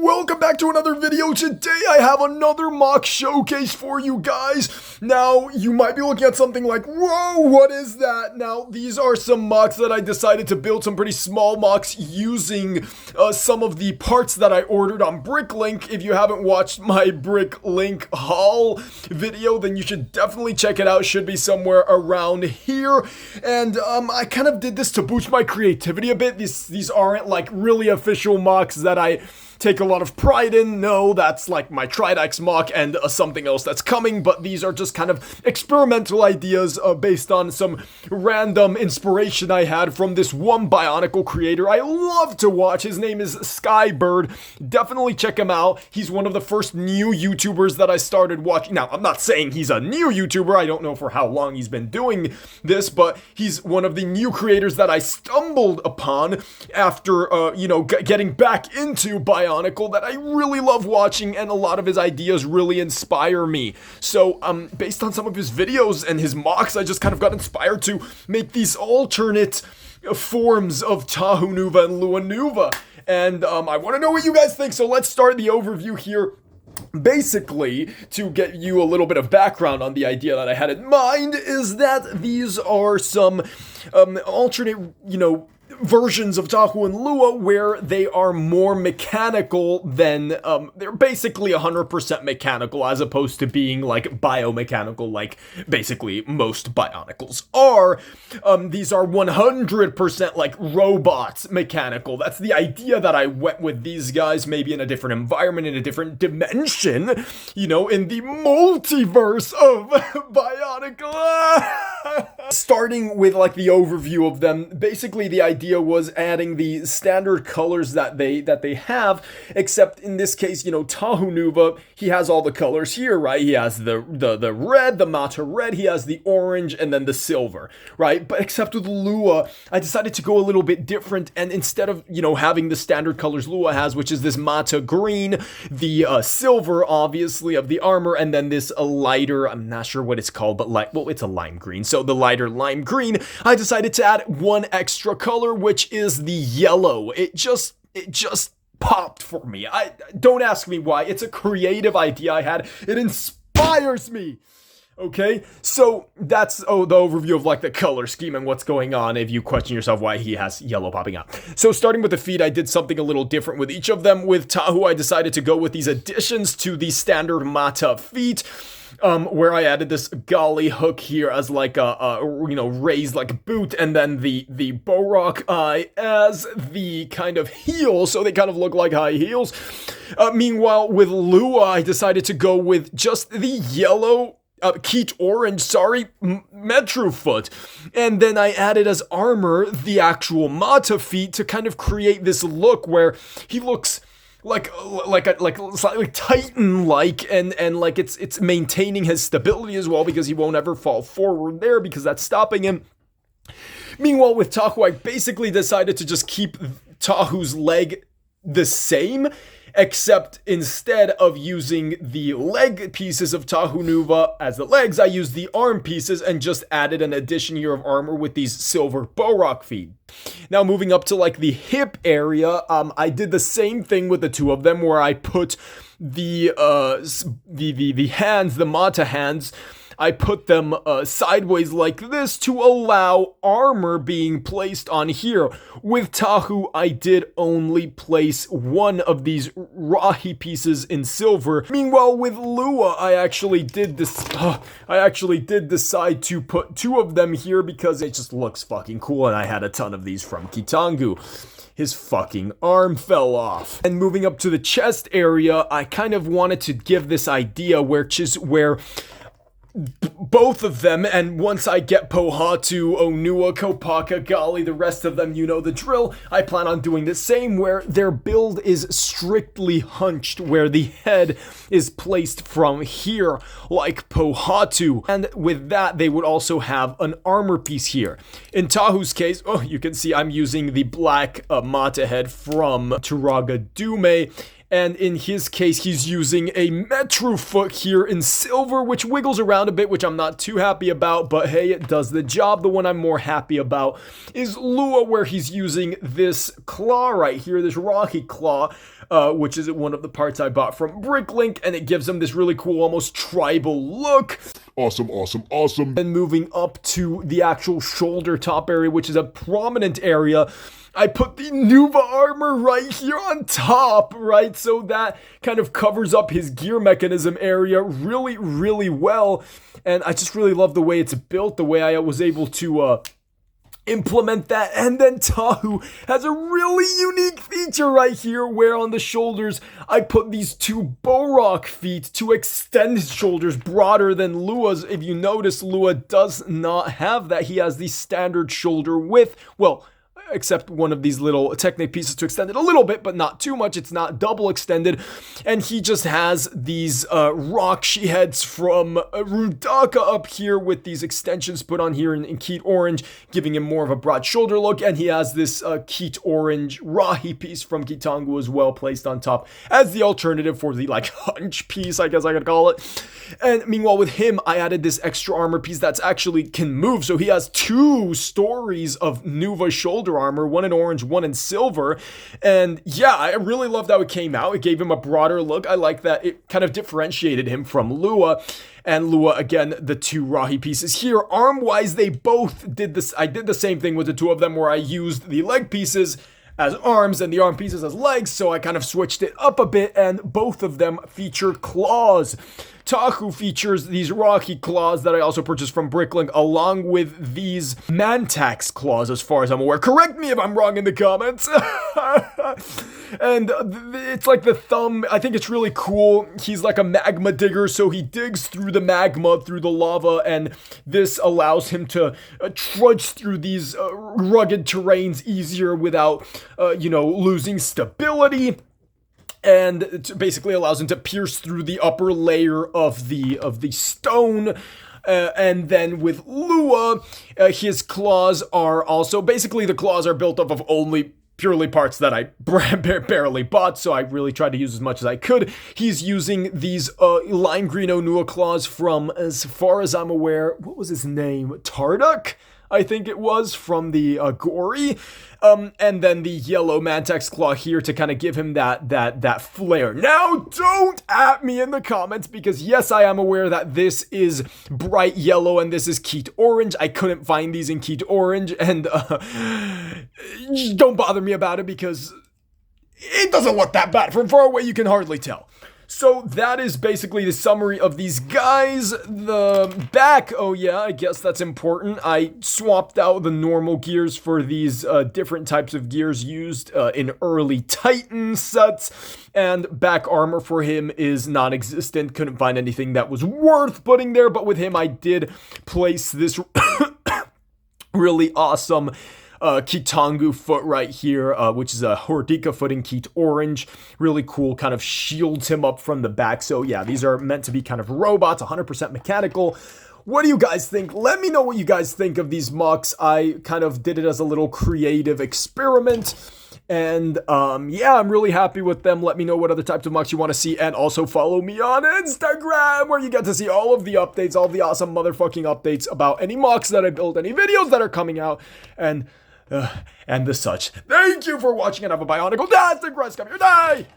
welcome back to another video. Today I have another mock showcase for you guys. Now, you might be looking at something like, whoa, what is that? Now, these are some mocks that I decided to build, some pretty small mocks using some of the parts that I ordered on BrickLink. If you haven't watched my BrickLink haul video, then you should definitely check it out. It should be somewhere around here. And I kind of did this to boost my creativity a bit. These aren't like really official mocks that I take a lot of pride in. No, that's like my Hydraxon mock and something else that's coming, but these are just kind of experimental ideas based on some random inspiration I had from this one Bionicle creator I love to watch. His name is Skybird. Definitely check him out. He's one of the first new YouTubers that I started watching. Now, I'm not saying he's a new YouTuber. I don't know for how long he's been doing this, but he's one of the new creators that I stumbled upon after, getting back into Bionicle that I really love watching, and a lot of his ideas really inspire me. So, based on some of his videos and his mocks, I just kind of got inspired to make these alternate forms of Toa Nuva and Toa Nuva. And I want to know what you guys think, so let's start the overview here. Basically, to get you a little bit of background on the idea that I had in mind, is that these are some alternate, versions of Toa and Lua where they are more mechanical than, they're basically 100% mechanical as opposed to being like biomechanical like basically most Bionicles are. These are 100% like robots mechanical. That's the idea that I went with these guys, maybe in a different environment, in a different dimension, in the multiverse of Bionicle. Starting with like the overview of them, basically the idea was adding the standard colors that they have, except in this case, Toa Nuva, he has all the colors here, right? He has the red, the Mata red, he has the orange, and then the silver, right? But except with Lua, I decided to go a little bit different, and instead of, having the standard colors Lua has, which is this Mata green, the silver, obviously, of the armor, and then this lighter, I'm not sure what it's called, but it's a lime green, so the lighter lime green, I decided to add one extra color, which is the yellow. It just popped for me. Don't ask me why. It's a creative idea I had. It inspires me. Okay, so that's the overview of like the color scheme and what's going on if you question yourself why he has yellow popping out. So starting with the feet, I did something a little different with each of them. With Tahu, I decided to go with these additions to the standard Mata feet. Where I added this golly hook here as like a raised like boot, and then the Borak eye as the kind of heel, so they kind of look like high heels. Meanwhile, with Lua, I decided to go with just the yellow, Keat orange, Metro foot. And then I added as armor the actual Mata feet to kind of create this look where he looks like slightly Titan-like, and like it's maintaining his stability as well, because he won't ever fall forward there because that's stopping him. Meanwhile, with Tahu, I basically decided to just keep Tahu's leg the same, except instead of using the leg pieces of Toa Nuva as the legs, I used the arm pieces and just added an addition here of armor with these silver Borak feet. Now moving up to like the hip area, I did the same thing with the two of them, where I put the hands, the Mata hands, I put them sideways like this to allow armor being placed on here. With Tahu, I did only place one of these Rahi pieces in silver. Meanwhile, with Lua, I actually did decide to put two of them here because it just looks fucking cool, and I had a ton of these from Kitangu. His fucking arm fell off. And moving up to the chest area, I kind of wanted to give this idea where both of them, and once I get Pohatu, Onua, Kopaka, Gali, the rest of them, you know the drill, I plan on doing the same, where their build is strictly hunched, where the head is placed from here, like Pohatu. And with that, they would also have an armor piece here. In Tahu's case, you can see I'm using the black Mata head from Turaga Dume. And in his case, he's using a Metro foot here in silver, which wiggles around a bit, which I'm not too happy about, but hey, it does the job. The one I'm more happy about is Lua, where he's using this claw right here, this rocky claw, which is one of the parts I bought from BrickLink, and it gives him this really cool, almost tribal look. Awesome, awesome, awesome. And moving up to the actual shoulder top area, which is a prominent area, I put the Nuva armor right here on top, right? So that kind of covers up his gear mechanism area really, really well. And I just really love the way it's built, the way I was able to implement that. And then Tahu has a really unique feature right here, where on the shoulders I put these two Borok feet to extend his shoulders broader than Lua's. If you notice, Lua does not have that. He has the standard shoulder width, well, except one of these little Technic pieces to extend it a little bit, but not too much. It's not double extended. And he just has these rock she heads from Artakha up here with these extensions put on here in Keat Orange, giving him more of a broad shoulder look. And he has this Keat Orange Rahi piece from Kitangu as well, placed on top as the alternative for the like hunch piece, I guess I could call it. And meanwhile with him, I added this extra armor piece that's actually can move. So he has two stories of Nuva shoulder armor, one in orange, one in silver. And yeah, I really loved how it came out. It gave him a broader look. I like that it kind of differentiated him from Lua. And Lua, again, the two Rahi pieces here. Arm-wise, they both did this. I did the same thing with the two of them, where I used the leg pieces as arms and the arm pieces as legs, so I kind of switched it up a bit, and both of them feature claws. Tahu features these rocky claws that I also purchased from BrickLink, along with these Mantax claws, as far as I'm aware. Correct me if I'm wrong in the comments. And it's like the thumb. I think it's really cool. He's like a magma digger, so he digs through the magma, through the lava, and this allows him to trudge through these rugged terrains easier without, losing stability. And it basically allows him to pierce through the upper layer of the stone. And then with Lua, his claws are also, basically the claws are built up of only purely parts that I barely bought, so I really tried to use as much as I could. He's using these lime green Onua claws from, as far as I'm aware, what was his name? Tarduk? I think it was, from the Gory. And then the yellow Mantax claw here to kind of give him that flair. Now, don't at me in the comments, because yes, I am aware that this is bright yellow and this is Keat Orange. I couldn't find these in Keat Orange, and don't bother me about it, because it doesn't look that bad. From far away, you can hardly tell. So that is basically the summary of these guys. The back, oh yeah, I guess that's important. I swapped out the normal gears for these different types of gears used in early Titan sets. And back armor for him is non-existent. Couldn't find anything that was worth putting there. But with him, I did place this really awesome Kitangu foot right here, which is a Hordika foot in Keat Orange. Really cool, kind of shields him up from the back. So yeah, these are meant to be kind of robots, 100% mechanical. What do you guys think? Let me know what you guys think of these MOCs. I kind of did it as a little creative experiment. And yeah, I'm really happy with them. Let me know what other types of MOCs you want to see, and also follow me on Instagram, where you get to see all of the updates, all the awesome motherfucking updates about any MOCs that I built, any videos that are coming out, and the such. Thank you for watching, and have a Bionicle. That's the Grass. Come here, die!